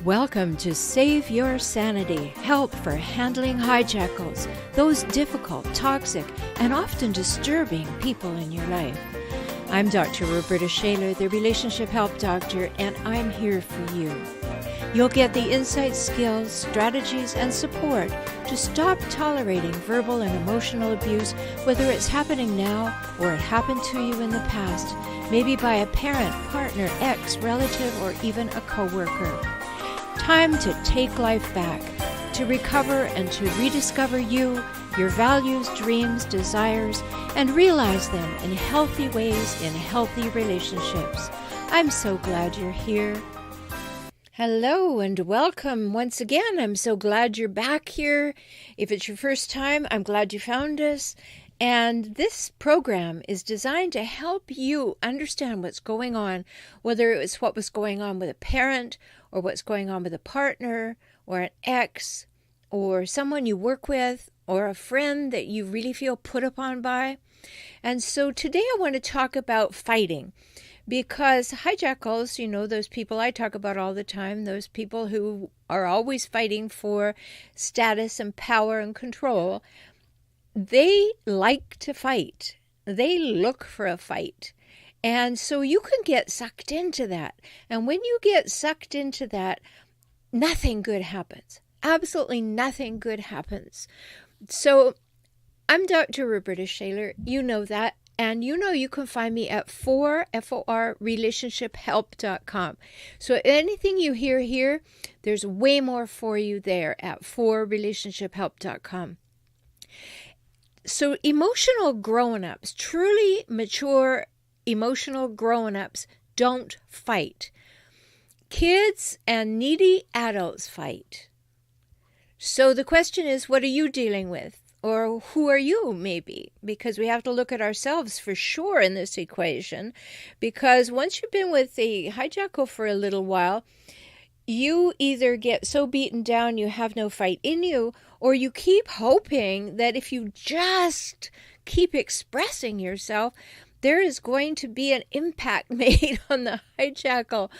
Welcome to Save Your Sanity, help for handling hijackals, those difficult, toxic, and often disturbing people in your life. I'm Dr. Rhoberta Shaler, the Relationship Help Doctor, and I'm here for you. You'll get the insights, skills, strategies, and support to stop tolerating verbal and emotional abuse, whether it's happening now or it happened to you in the past, maybe by a parent, partner, ex, relative, or even a coworker. Time to take life back, to recover and to rediscover you, your values, dreams, desires, and realize them in healthy ways in healthy relationships. I'm so glad you're here. Hello and welcome once again. I'm so glad you're back here. If it's your first time, I'm glad you found us. And this program is designed to help you understand what's going on, whether it's what was going on with a parent or what's going on with a partner or an ex or someone you work with or a friend that you really feel put upon by. And so today I want to talk about fighting. Because hijackals, you know, those people I talk about all the time, those people who are always fighting for status and power and control, they like to fight. They look for a fight. And so you can get sucked into that. And when you get sucked into that, nothing good happens. Absolutely nothing good happens. So I'm Dr. Rhoberta Shaler. You know that. And you know you can find me at relationshiphelp.com. So anything you hear here, there's way more for you there at relationshiphelp.com. So emotional grown-ups, truly mature emotional grown-ups don't fight. Kids and needy adults fight. So the question is, what are you dealing with? Or who are you, maybe? Because we have to look at ourselves for sure in this equation. Because once you've been with a hijackal for a little while, you either get so beaten down you have no fight in you, or you keep hoping that if you just keep expressing yourself, there is going to be an impact made on the hijackal.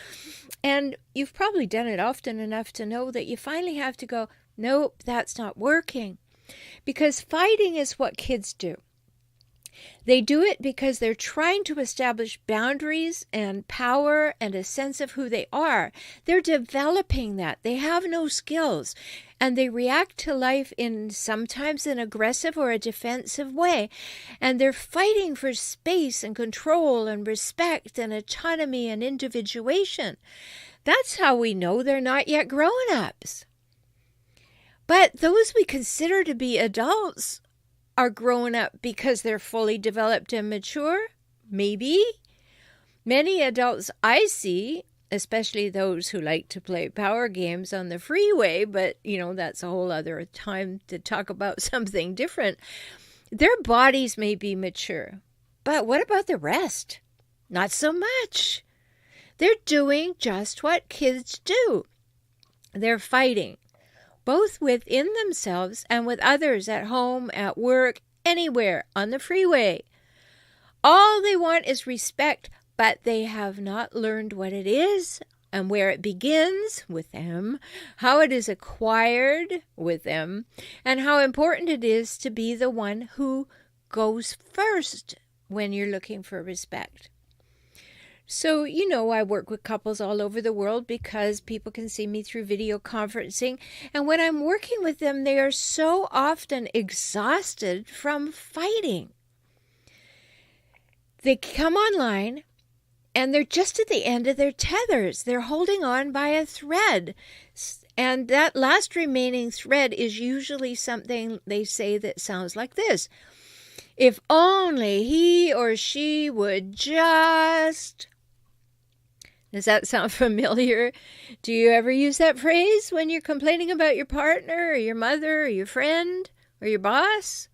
And you've probably done it often enough to know that you finally have to go, nope, that's not working. Because fighting is what kids do. They do it because they're trying to establish boundaries and power and a sense of who they are. They're developing that. They have no skills. And they react to life in sometimes an aggressive or a defensive way. And they're fighting for space and control and respect and autonomy and individuation. That's how we know they're not yet grown-ups. But those we consider to be adults are grown up because they're fully developed and mature? Maybe. Many adults I see, especially those who like to play power games on the freeway, but, you know, that's a whole other time to talk about something different. Their bodies may be mature, but what about the rest? Not so much. They're doing just what kids do. They're fighting, both within themselves and with others at home, at work, anywhere, on the freeway. All they want is respect, but they have not learned what it is and where it begins with them, how it is acquired with them, and how important it is to be the one who goes first when you're looking for respect. So, you know, I work with couples all over the world because people can see me through video conferencing. And when I'm working with them, they are so often exhausted from fighting. They come online and they're just at the end of their tethers. They're holding on by a thread. And that last remaining thread is usually something they say that sounds like this. If only he or she would just... Does that sound familiar? Do you ever use that phrase when you're complaining about your partner or your mother or your friend or your boss?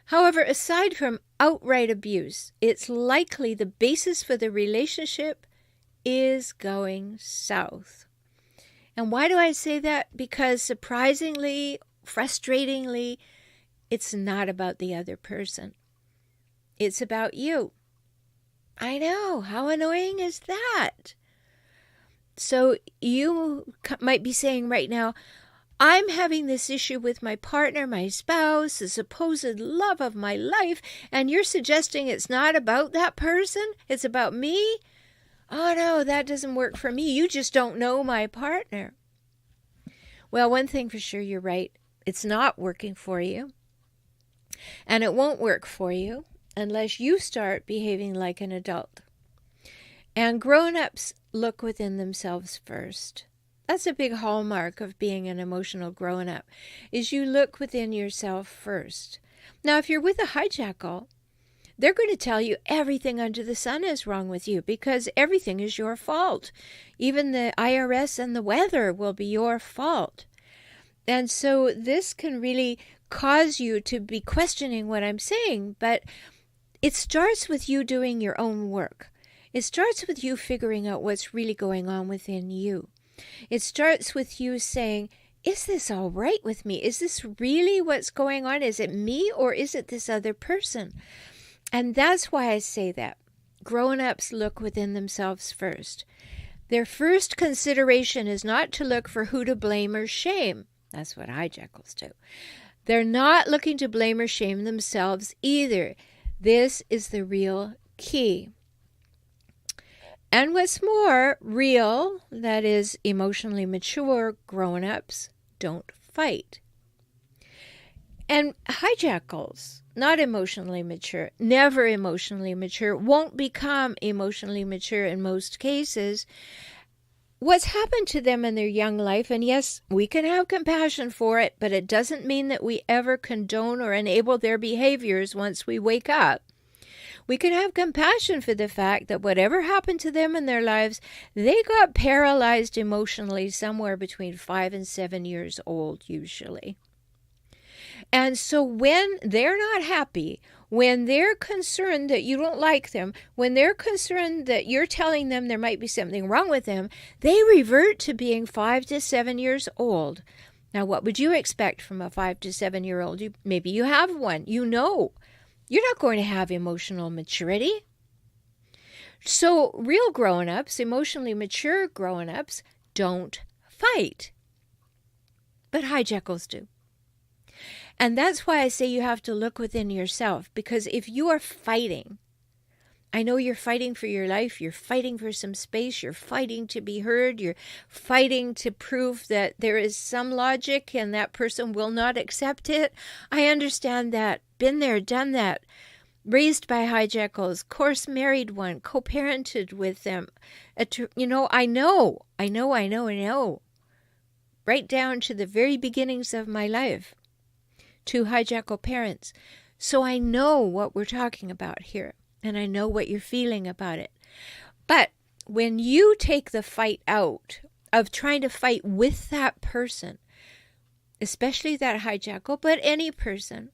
However, aside from outright abuse, it's likely the basis for the relationship is going south. And why do I say that? Because surprisingly, frustratingly, it's not about the other person. It's about you. I know. How annoying is that? so you might be saying right now, I'm having this issue with my partner, my spouse, the supposed love of my life, and you're suggesting it's not about that person, it's about me? Oh no, that doesn't work for me. You just don't know my partner. Well, one thing for sure, you're right. It's not working for you. And it won't work for you unless you start behaving like an adult. And grown-ups look within themselves first. That's a big hallmark of being an emotional grown-up, is you look within yourself first. Now, if you're with a hijackal, they're going to tell you everything under the sun is wrong with you because everything is your fault. Even the IRS and the weather will be your fault. And so this can really cause you to be questioning what I'm saying, but it starts with you doing your own work. It starts with you figuring out what's really going on within you. It starts with you saying, is this all right with me? Is this really what's going on? Is it me or is it this other person? And that's why I say that. Grown-ups look within themselves first. Their first consideration is not to look for who to blame or shame. That's what hijackals do. They're not looking to blame or shame themselves either. This is the real key. And what's more, real, that is emotionally mature grown-ups, don't fight. And hijackals, not emotionally mature, never emotionally mature, won't become emotionally mature in most cases. What's happened to them in their young life, and yes, we can have compassion for it, but it doesn't mean that we ever condone or enable their behaviors once we wake up. We can have compassion for the fact that whatever happened to them in their lives, they got paralyzed emotionally somewhere between 5 and 7 years old, usually. And so when they're not happy, when they're concerned that you don't like them, when they're concerned that you're telling them there might be something wrong with them, they revert to being 5 to 7 years old. Now, what would you expect from a 5 to 7 year old? Maybe you have one. You know. You're not going to have emotional maturity. So real grown-ups, emotionally mature grown-ups, don't fight. But hijackals do. And that's why I say you have to look within yourself, because if you are fighting, I know you're fighting for your life, you're fighting for some space, you're fighting to be heard, you're fighting to prove that there is some logic and that person will not accept it. I understand that. Been there, done that. Raised by hijackals, course married one, co-parented with them. I know. Right down to the very beginnings of my life. 2 hijackal parents. So I know what we're talking about here. And I know what you're feeling about it. But when you take the fight out of trying to fight with that person, especially that hijackal, but any person,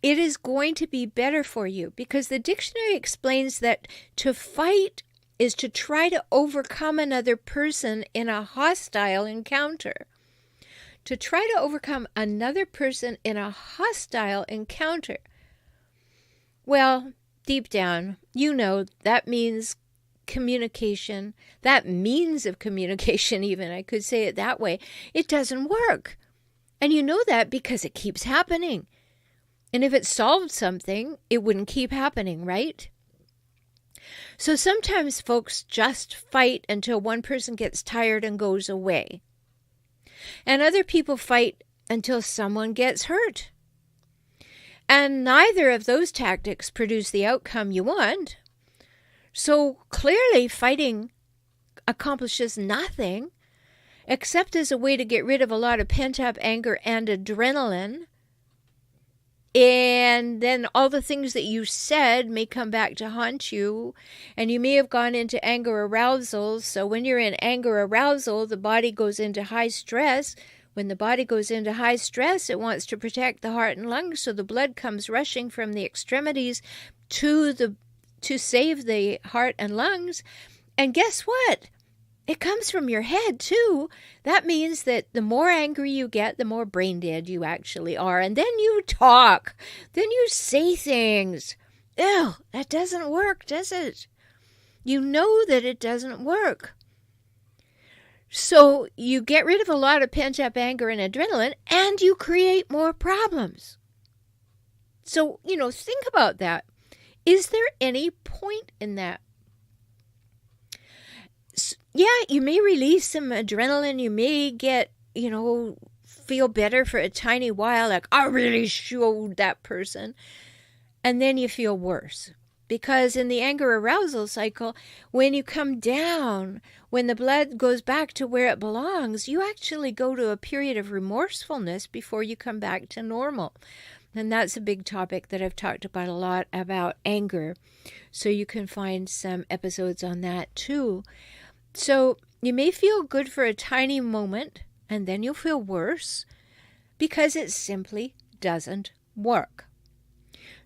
it is going to be better for you, because the dictionary explains that to fight is to try to overcome another person in a hostile encounter. To try to overcome another person in a hostile encounter. Well, deep down, you know that means communication, that means of communication even, I could say it that way, it doesn't work. And you know that because it keeps happening. And if it solved something, it wouldn't keep happening, right? So sometimes folks just fight until one person gets tired and goes away. And other people fight until someone gets hurt. And neither of those tactics produce the outcome you want. So clearly fighting accomplishes nothing, except as a way to get rid of a lot of pent-up anger and adrenaline. And then all the things that you said may come back to haunt you. And you may have gone into anger arousal. So when you're in anger arousal, the body goes into high stress. When the body goes into high stress, it wants to protect the heart and lungs. So the blood comes rushing from the extremities to save the heart and lungs. And guess what? It comes from your head, too. That means that the more angry you get, the more brain dead you actually are. And then you talk. Then you say things. Ew, that doesn't work, does it? You know that it doesn't work. So you get rid of a lot of pent-up anger and adrenaline, and you create more problems. So, think about that. Is there any point in that? Yeah, you may release some adrenaline. You may get, feel better for a tiny while, like, I really showed that person. And then you feel worse. Because in the anger arousal cycle, when you come down, when the blood goes back to where it belongs, you actually go to a period of remorsefulness before you come back to normal. And that's a big topic that I've talked about a lot, about anger. So you can find some episodes on that too. So you may feel good for a tiny moment, and then you'll feel worse because it simply doesn't work.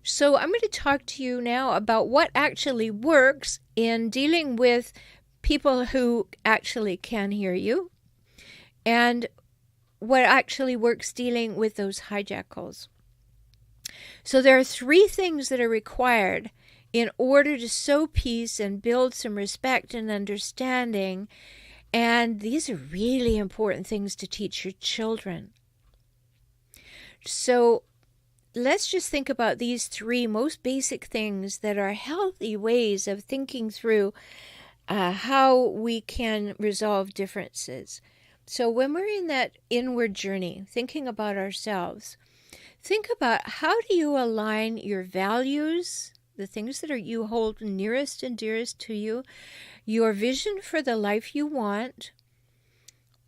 So I'm going to talk to you now about what actually works in dealing with people who actually can hear you, and what actually works dealing with those hijackals. So there are 3 things that are required in order to sow peace and build some respect and understanding. And these are really important things to teach your children. So let's just think about these 3 most basic things that are healthy ways of thinking through how we can resolve differences. So when we're in that inward journey, thinking about ourselves, think about, how do you align your values, the things that you hold nearest and dearest to you, your vision for the life you want,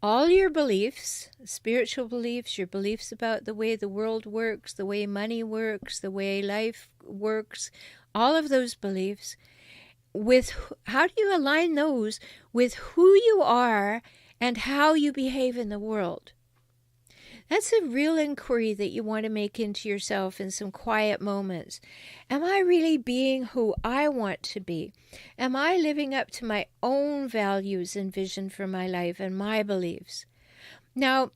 all your beliefs, spiritual beliefs, your beliefs about the way the world works, the way money works, the way life works, all of those beliefs, with how do you align those with who you are and how you behave in the world? That's a real inquiry that you want to make into yourself in some quiet moments. Am I really being who I want to be? Am I living up to my own values and vision for my life and my beliefs? Now,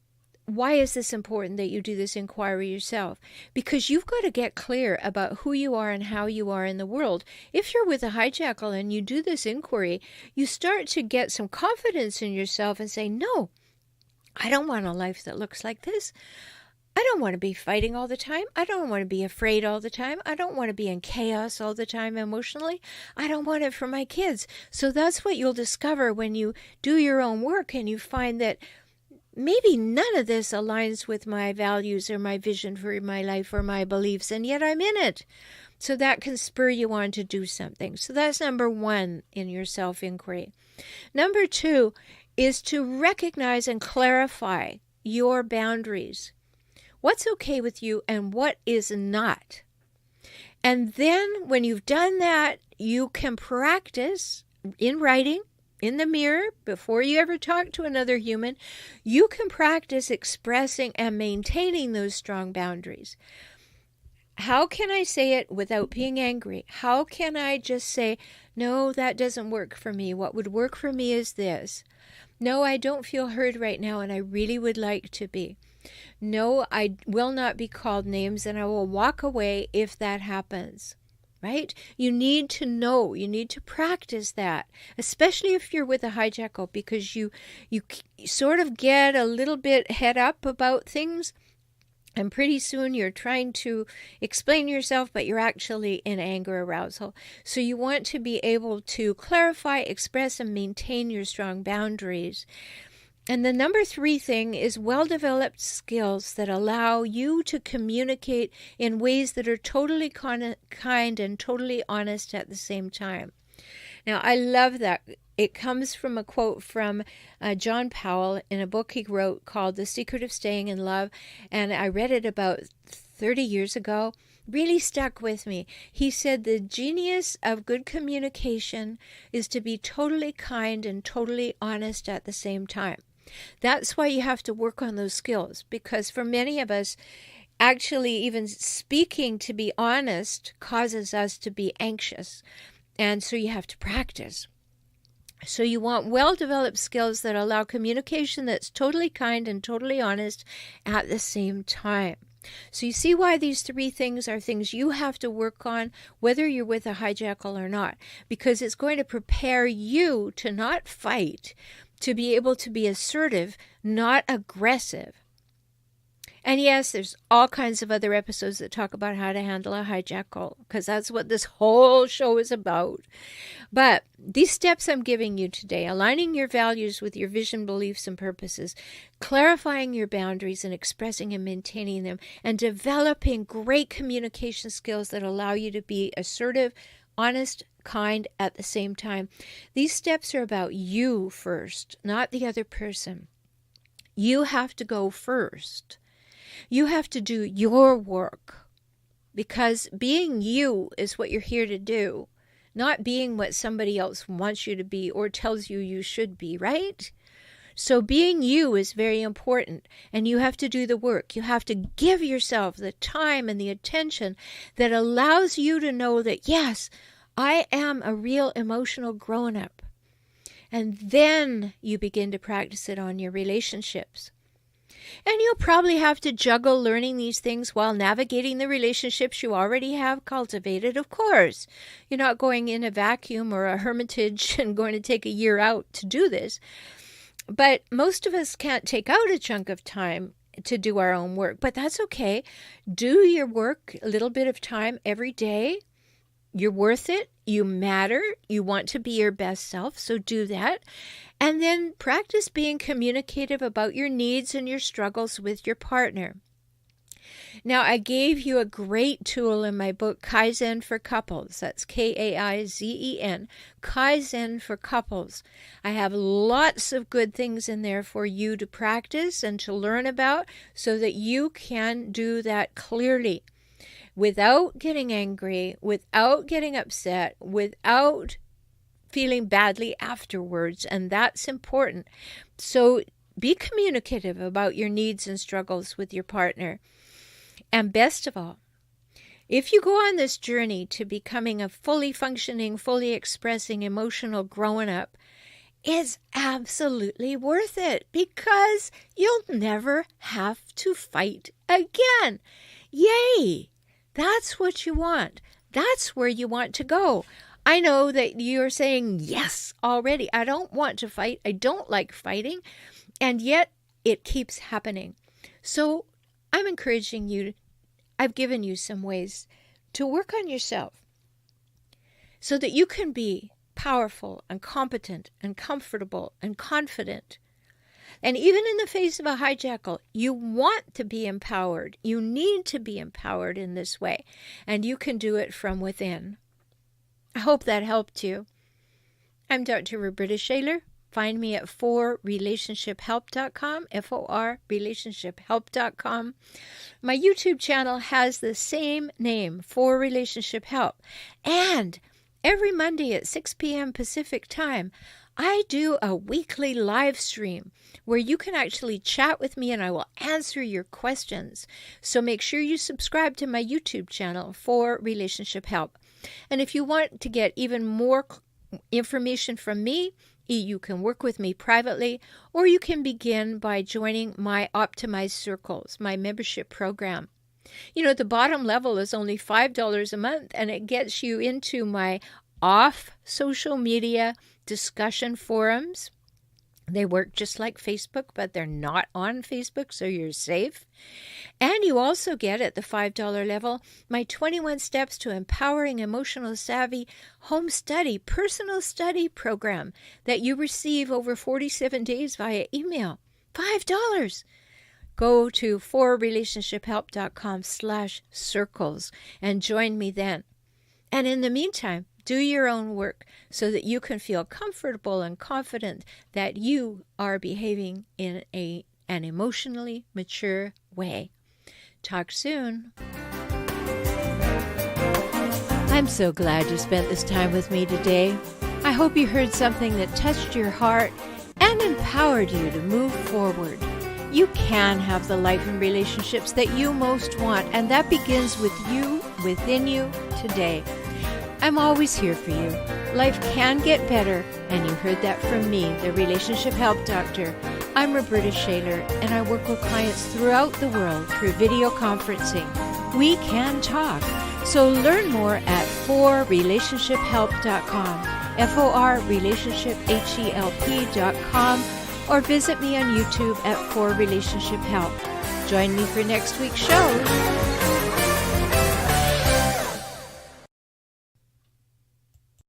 why is this important that you do this inquiry yourself? Because you've got to get clear about who you are and how you are in the world. If you're with a hijackal and you do this inquiry, you start to get some confidence in yourself and say, no, I don't want a life that looks like this. I don't want to be fighting all the time. I don't want to be afraid all the time. I don't want to be in chaos all the time emotionally. I don't want it for my kids. So that's what you'll discover when you do your own work and you find that maybe none of this aligns with my values or my vision for my life or my beliefs, and yet I'm in it. So that can spur you on to do something. So that's number 1 in your self-inquiry. Number 2 is to recognize and clarify your boundaries. What's okay with you and what is not. And then when you've done that, you can practice in writing, in the mirror, before you ever talk to another human. You can practice expressing and maintaining those strong boundaries. How can I say it without being angry? How can I just say, no, that doesn't work for me. What would work for me is this. No, I don't feel heard right now, and I really would like to be. No, I will not be called names, and I will walk away if that happens. Right? You need to know, you need to practice that, especially if you're with a hijackal, because you sort of get a little bit head up about things. And pretty soon you're trying to explain yourself, but you're actually in anger arousal. So you want to be able to clarify, express, and maintain your strong boundaries. And the number 3 thing is well-developed skills that allow you to communicate in ways that are totally kind and totally honest at the same time. Now, I love that. It comes from a quote from John Powell in a book he wrote called The Secret of Staying in Love, and I read it about 30 years ago. Really stuck with me. He said the genius of good communication is to be totally kind and totally honest at the same time. That's why you have to work on those skills, because for many of us, actually even speaking to be honest causes us to be anxious. And so you have to practice. So you want well-developed skills that allow communication that's totally kind and totally honest at the same time. So you see why these 3 things are things you have to work on, whether you're with a hijackal or not, because it's going to prepare you to not fight, to be able to be assertive, not aggressive. And yes, there's all kinds of other episodes that talk about how to handle a hijackal, because that's what this whole show is about. But these steps I'm giving you today, aligning your values with your vision, beliefs, and purposes, clarifying your boundaries and expressing and maintaining them, and developing great communication skills that allow you to be assertive, honest, kind at the same time. These steps are about you first, not the other person. You have to go first. You have to do your work, because being you is what you're here to do, not being what somebody else wants you to be or tells you you should be, right? So being you is very important, and you have to do the work. You have to give yourself the time and the attention that allows you to know that, yes, I am a real emotional grown-up. And then you begin to practice it on your relationships. And you'll probably have to juggle learning these things while navigating the relationships you already have cultivated, of course. You're not going in a vacuum or a hermitage and going to take a year out to do this. But most of us can't take out a chunk of time to do our own work, but that's okay. Do your work a little bit of time every day. You're worth it. You matter. You want to be your best self, so do that. And then practice being communicative about your needs and your struggles with your partner. Now, I gave you a great tool in my book, Kaizen for Couples. That's Kaizen, Kaizen for Couples. I have lots of good things in there for you to practice and to learn about so that you can do that clearly, without getting angry, without getting upset, without feeling badly afterwards, and that's important. So be communicative about your needs and struggles with your partner. And best of all, if you go on this journey to becoming a fully functioning, fully expressing, emotional grown-up, it's absolutely worth it, because you'll never have to fight again. Yay! That's what you want. That's where you want to go. I know that you're saying yes already. I don't want to fight. I don't like fighting. And yet it keeps happening. So I'm encouraging you. I've given you some ways to work on yourself so that you can be powerful and competent and comfortable and confident. And even in the face of a hijackal, you want to be empowered. You need to be empowered in this way. And you can do it from within. I hope that helped you. I'm Dr. Rhoberta Shaler. Find me at forrelationshiphelp.com, F-O-R, relationshiphelp.com. My YouTube channel has the same name, For Relationship Help. And every Monday at 6 p.m. Pacific time, I do a weekly live stream where you can actually chat with me and I will answer your questions. So make sure you subscribe to my YouTube channel, For Relationship Help. And if you want to get even more information from me, you can work with me privately, or you can begin by joining my Optimized Circles, my membership program. You know, the bottom level is only $5 a month, and it gets you into my off social media discussion forums. They work just like Facebook, but they're not on Facebook, so you're safe. And you also get, at the $5 level, my 21 Steps to Empowering Emotional Savvy Home Study, Personal Study Program that you receive over 47 days via email. $5. Go to forrelationshiphelp.com/circles and join me then. And in the meantime, do your own work so that you can feel comfortable and confident that you are behaving in an emotionally mature way. Talk soon. I'm so glad you spent this time with me today. I hope you heard something that touched your heart and empowered you to move forward. You can have the life and relationships that you most want, and that begins with you, within you, today. I'm always here for you. Life can get better, and you heard that from me, the Relationship Help Doctor. I'm Rhoberta Shaler, and I work with clients throughout the world through video conferencing. We can talk. So learn more at forrelationshiphelp.com. forrelationshiphelp.com, or visit me on YouTube at For Relationship Help. Join me for next week's show.